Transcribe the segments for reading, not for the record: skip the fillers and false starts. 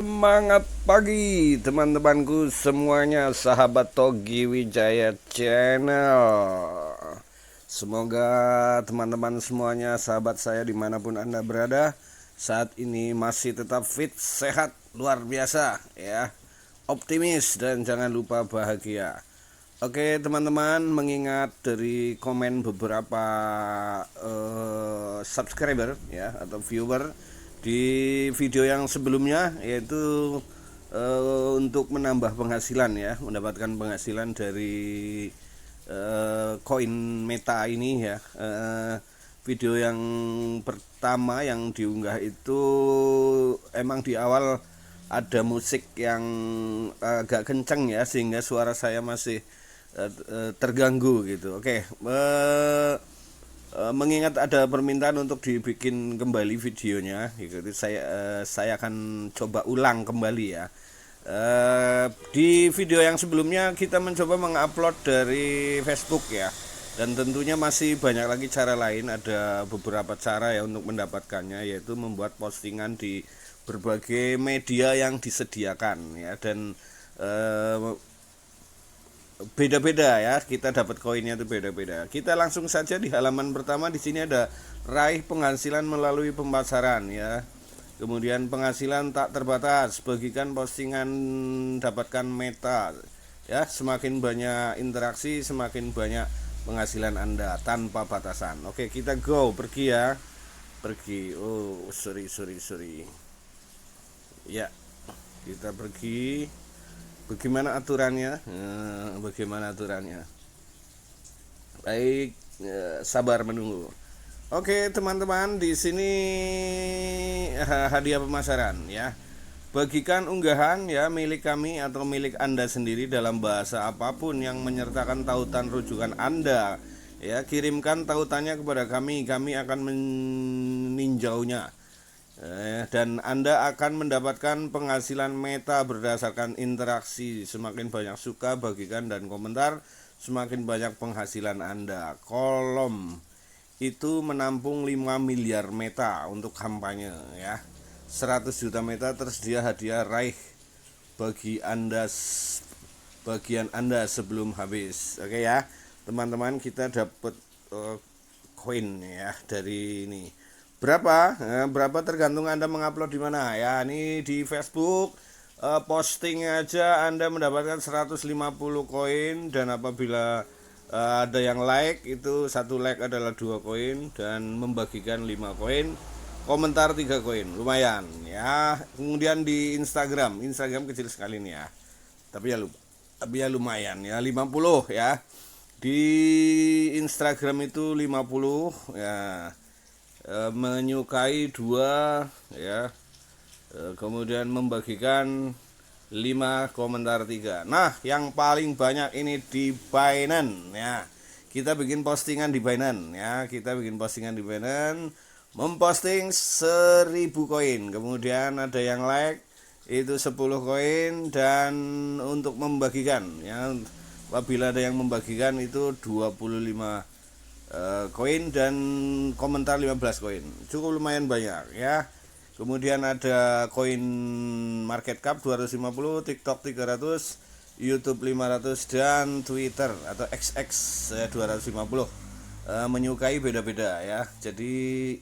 Semangat pagi teman-temanku semuanya, sahabat Togi Wijaya Channel. Semoga teman-teman semuanya, sahabat saya dimanapun Anda berada, saat ini masih tetap fit, sehat, luar biasa ya, optimis dan jangan lupa bahagia. Oke teman-teman, mengingat dari komen beberapa subscriber ya atau viewer di video yang sebelumnya, yaitu untuk menambah penghasilan ya, mendapatkan penghasilan dari koin Meta ini ya. Video yang pertama yang diunggah itu emang di awal ada musik yang agak kenceng ya, sehingga suara saya masih terganggu gitu. Oke, mengingat ada permintaan untuk dibikin kembali videonya, gitu, saya akan coba ulang kembali ya. Di video yang sebelumnya kita mencoba mengupload dari Facebook ya, dan tentunya masih banyak lagi cara lain. Ada beberapa cara ya untuk mendapatkannya, yaitu membuat postingan di berbagai media yang disediakan ya, dan beda-beda ya, kita dapat koinnya itu beda-beda. Kita langsung saja di halaman pertama. Di sini ada raih penghasilan melalui pemasaran ya. Kemudian penghasilan tak terbatas, bagikan postingan, dapatkan Meta ya. Semakin banyak interaksi, semakin banyak penghasilan Anda tanpa batasan. Oke, kita go, pergi ya. Pergi. Oh, sorry. Ya, kita pergi. Bagaimana aturannya? Bagaimana aturannya? Baik, sabar menunggu. Oke, teman-teman, di sini hadiah pemasaran ya. Bagikan unggahan ya milik kami atau milik Anda sendiri dalam bahasa apapun yang menyertakan tautan rujukan Anda. Ya, kirimkan tautannya kepada kami akan meninjaunya. Dan Anda akan mendapatkan penghasilan Meta berdasarkan interaksi. Semakin banyak suka, bagikan, dan komentar, semakin banyak penghasilan Anda. Kolom itu menampung 5 miliar Meta untuk kampanye ya. 100 juta Meta tersedia hadiah raih bagi Anda, bagian Anda sebelum habis. Oke ya, teman-teman, kita dapat koin ya dari ini. Berapa? Berapa tergantung Anda mengupload di mana ya. Ini di Facebook, posting aja Anda mendapatkan 150 koin, dan apabila ada yang like, itu satu like adalah 2 koin, dan membagikan 5 koin, komentar 3 koin. Lumayan ya. Kemudian di Instagram kecil sekali nih ya. Tapi ya lumayan ya, 50 ya. Di Instagram itu 50 ya. Menyukai 2 ya, kemudian membagikan 5, komentar 3. Nah, yang paling banyak ini di Binance ya. Kita bikin postingan di Binance ya. Memposting 1000 koin. Kemudian ada yang like, itu 10 koin, dan untuk membagikan ya, apabila ada yang membagikan itu 25 koin, dan komentar 15 koin. Cukup lumayan banyak ya. Kemudian ada koin market cap 250, TikTok 300, YouTube 500, dan Twitter atau XX 250. Menyukai beda-beda ya. Jadi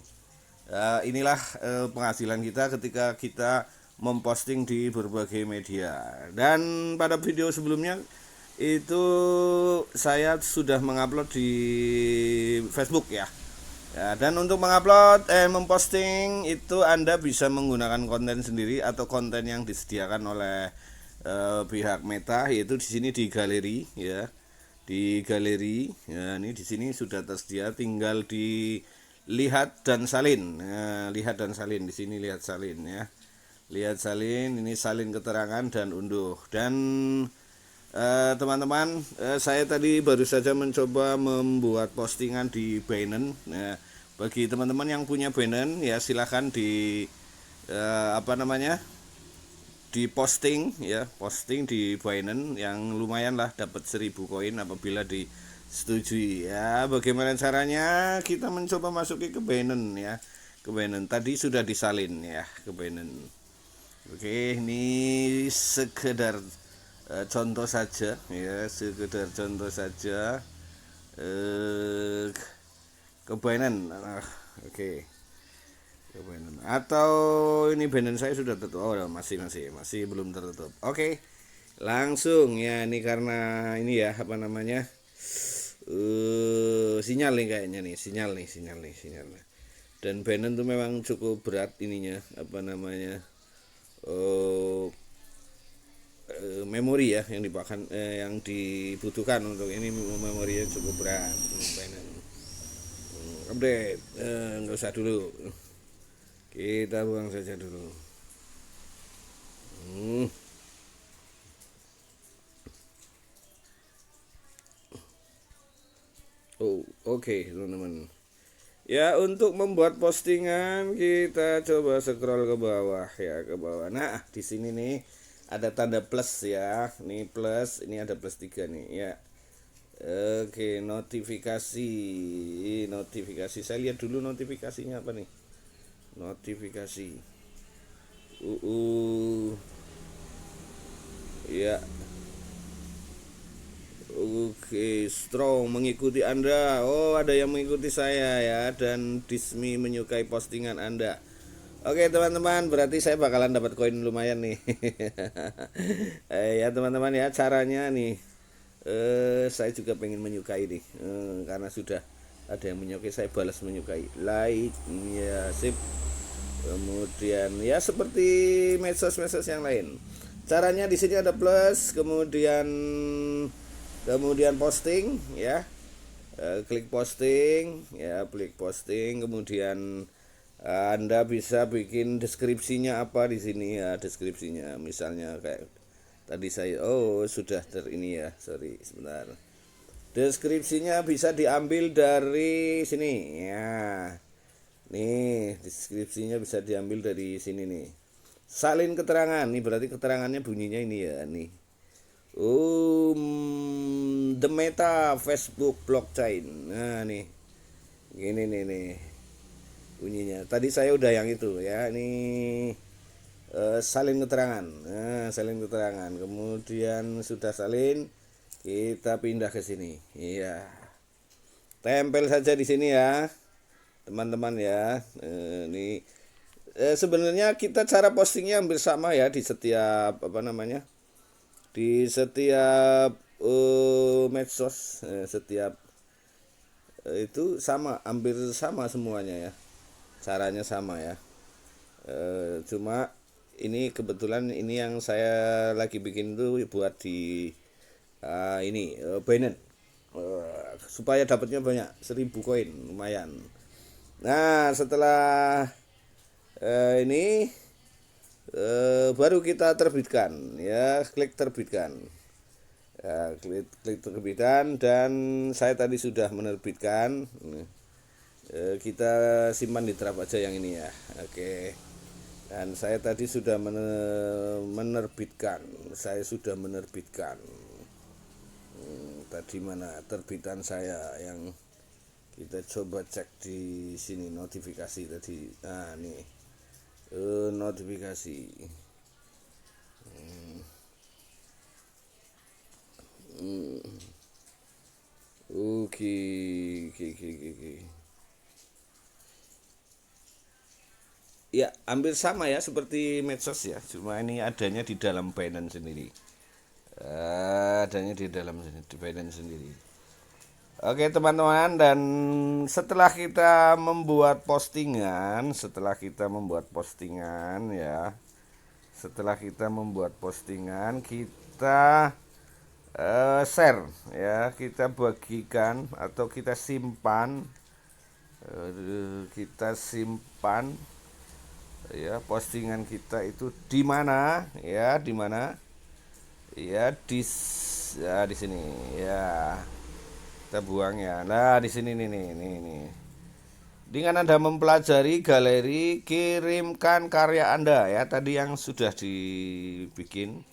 inilah penghasilan kita ketika kita memposting di berbagai media. Dan pada video sebelumnya itu saya sudah mengupload di Facebook ya. Dan untuk memposting itu Anda bisa menggunakan konten sendiri atau konten yang disediakan oleh pihak Meta, yaitu di sini di galeri ya. Di galeri ya, ini di sini sudah tersedia, tinggal di lihat dan salin. Lihat dan salin di sini, lihat salin ya. Lihat salin, ini salin keterangan dan unduh. Dan teman-teman, saya tadi baru saja mencoba membuat postingan di Binance. Bagi teman-teman yang punya Binance ya, silahkan di di posting ya, posting di Binance, yang lumayan lah, dapat 1000 koin apabila disetujui ya. Bagaimana caranya? Kita mencoba masuki ke Binance ya, ke Binance. Tadi sudah disalin ya ke Binance. Oke, ini sekedar contoh saja ya, sekedar contoh saja. eh ke Binance. Oke, ke Binance. Atau ini Binance saya sudah tutup. Oh, masih belum tertutup. Oke. Langsung ya, ini karena ini ya apa namanya? Sinyal nih kayaknya nih, sinyal. Dan Binance tuh memang cukup berat ininya, apa namanya? eh memori ya yang yang dibutuhkan untuk ini, memorinya cukup berat. Update, nggak usah dulu, kita buang saja dulu. hmm. Oh, oke, teman-teman. Ya, untuk membuat postingan kita coba scroll ke bawah ya, ke bawah. Nah, di sini nih ada tanda plus ya. Nih plus, ini ada plus 3 nih ya. Oke, notifikasi. Notifikasi. Saya lihat dulu notifikasinya apa nih? Notifikasi. Ya. Oke, strong mengikuti Anda. Oh, ada yang mengikuti saya ya, dan Dismi menyukai postingan Anda. Oke teman-teman, berarti saya bakalan dapat koin lumayan nih. Ya teman-teman ya, caranya nih. Saya juga pengen menyukai nih, karena sudah ada yang menyukai, saya balas menyukai, like, ya sip. Kemudian ya seperti medsos-medsos yang lain. Caranya di sini ada plus, kemudian posting ya. Klik posting ya, klik posting, kemudian Anda bisa bikin deskripsinya apa di sini ya, deskripsinya misalnya kayak tadi saya, oh sudah ini ya, sorry sebentar. Deskripsinya bisa diambil dari sini ya. Nih, deskripsinya bisa diambil dari sini nih. Salin keterangan, nih berarti keterangannya bunyinya ini ya, nih. The Meta Facebook Blockchain. Nah, nih. Gini nih bunyinya. Tadi saya udah yang itu ya. Ini salin keterangan. Nah, salin keterangan. Kemudian sudah salin, kita pindah ke sini. Iya. Tempel saja di sini ya, teman-teman ya. Ini sebenarnya kita cara postingnya hampir sama ya di setiap apa namanya, di setiap medsos, setiap itu sama, hampir sama semuanya ya, caranya sama ya. Cuma ini kebetulan ini yang saya lagi bikin tuh buat di ini Binance, supaya dapatnya banyak, 1000 koin lumayan. Nah setelah ini baru kita terbitkan ya, klik terbitkan ya, klik terbitkan, dan saya tadi sudah menerbitkan. Kita simpan di draft aja yang ini ya, oke. Dan saya tadi sudah menerbitkan, saya sudah menerbitkan. Tadi mana terbitan saya yang kita coba cek di sini, notifikasi tadi. Nah nih, notifikasi. Oke, oke. Ya, hampir sama ya seperti medsos ya, cuma ini adanya di dalam Binance sendiri. Adanya di dalam di Binance sendiri. Oke teman-teman, dan setelah kita membuat postingan ya, kita share ya, kita bagikan atau kita simpan ya, postingan kita itu di mana ya, ya di sini ya, kita buang ya. Nah di sini nih. Dengan Anda mempelajari galeri, kirimkan karya Anda ya, tadi yang sudah dibikin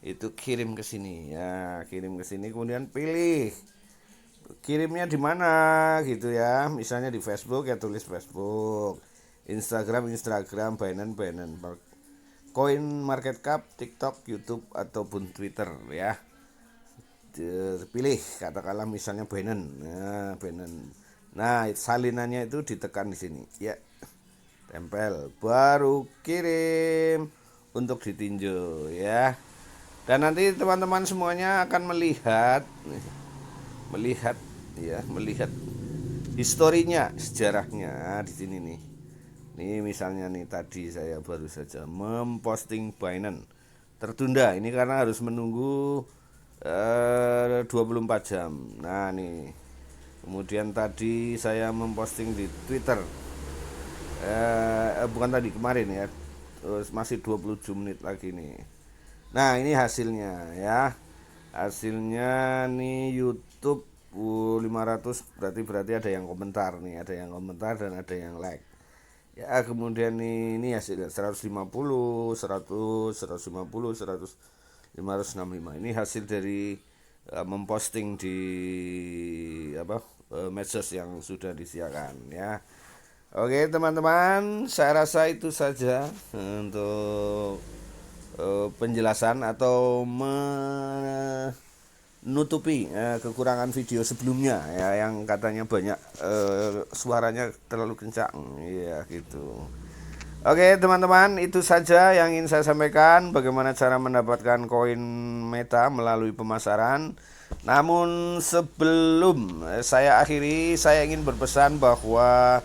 itu kirim ke sini ya, kirim ke sini, kemudian pilih kirimnya di mana gitu ya. Misalnya di Facebook ya, tulis Facebook. Instagram, Binance. Coin market cap, TikTok, YouTube ataupun Twitter ya. Pilih katakanlah misalnya Binance. Nah, Binance. Nah, salinannya itu ditekan di sini ya. Tempel, baru kirim untuk ditinjau ya. Dan nanti teman-teman semuanya akan melihat historinya, sejarahnya di sini nih. Ini misalnya nih, tadi saya baru saja memposting Binance tertunda ini karena harus menunggu 24 jam. Nah nih, kemudian tadi saya memposting di Twitter, bukan tadi, kemarin ya, terus masih 27 menit lagi nih. Nah ini hasilnya ya, hasilnya nih YouTube 500, berarti ada yang komentar nih, ada yang komentar dan ada yang like ya. Kemudian ini hasilnya 150, 100, 150, 100, 565. Ini hasil dari memposting di medsos yang sudah disiarkan ya. Oke teman-teman, saya rasa itu saja untuk penjelasan atau menutupi kekurangan video sebelumnya ya, yang katanya banyak suaranya terlalu kencang ya gitu. Oke teman-teman, itu saja yang ingin saya sampaikan, bagaimana cara mendapatkan koin Meta melalui pemasaran. Namun sebelum saya akhiri, saya ingin berpesan bahwa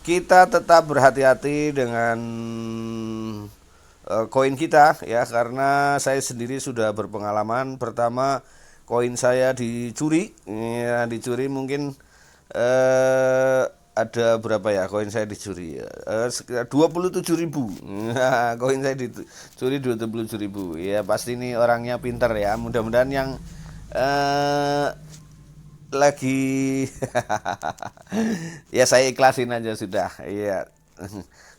kita tetap berhati-hati dengan koin kita ya, karena saya sendiri sudah berpengalaman. Pertama, koin saya dicuri ya, dicuri mungkin ada berapa ya koin saya dicuri ya, sekitar 27.000. Nah, koin saya dicuri 27.000 ya. Pasti ini orangnya pinter ya, mudah-mudahan yang lagi ya saya ikhlasin aja sudah ya.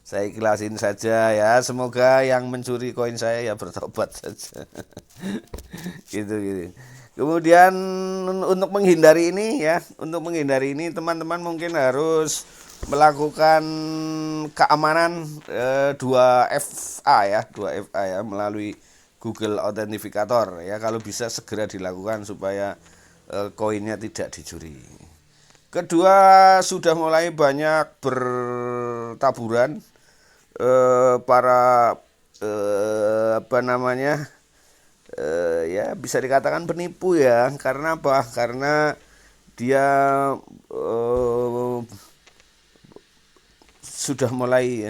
Saya ikhlasin saja ya, semoga yang mencuri koin saya ya bertobat saja. gitu. Kemudian untuk menghindari ini ya, teman-teman mungkin harus melakukan keamanan 2FA ya, melalui Google Authenticator ya. Kalau bisa segera dilakukan supaya koinnya tidak dicuri. Kedua, sudah mulai banyak bertaburan para ya bisa dikatakan penipu ya. Karena apa? Karena dia sudah mulai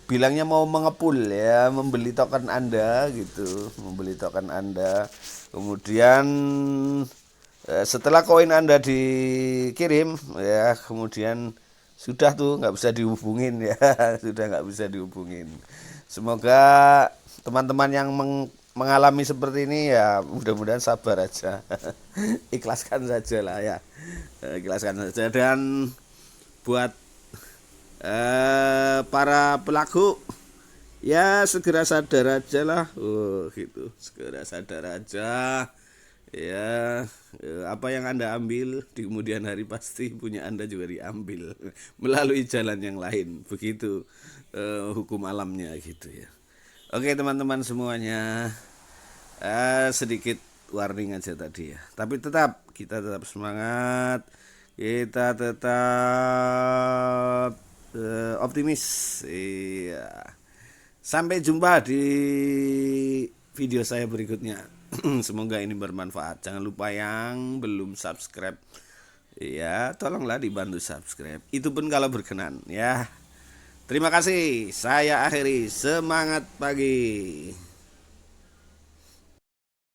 bilangnya mau mengepul ya, membeli token Anda gitu, Kemudian setelah koin Anda dikirim ya, kemudian sudah tuh nggak bisa dihubungin ya. Sudah nggak bisa dihubungin. Semoga teman-teman yang mengalami seperti ini ya, mudah-mudahan sabar aja. Ikhlaskan saja lah ya, ikhlaskan saja. Dan buat para pelaku ya, segera sadar aja lah. Gitu, segera sadar aja ya. Apa yang Anda ambil di kemudian hari pasti punya Anda juga diambil melalui jalan yang lain. Begitu hukum alamnya gitu ya. Oke teman-teman semuanya, sedikit warning aja tadi ya. Tapi kita tetap semangat, kita tetap optimis. Iya. Sampai jumpa di video saya berikutnya. Semoga ini bermanfaat. Jangan lupa yang belum subscribe ya, tolonglah dibantu subscribe. Itu pun kalau berkenan ya. Terima kasih. Saya akhiri. Semangat pagi.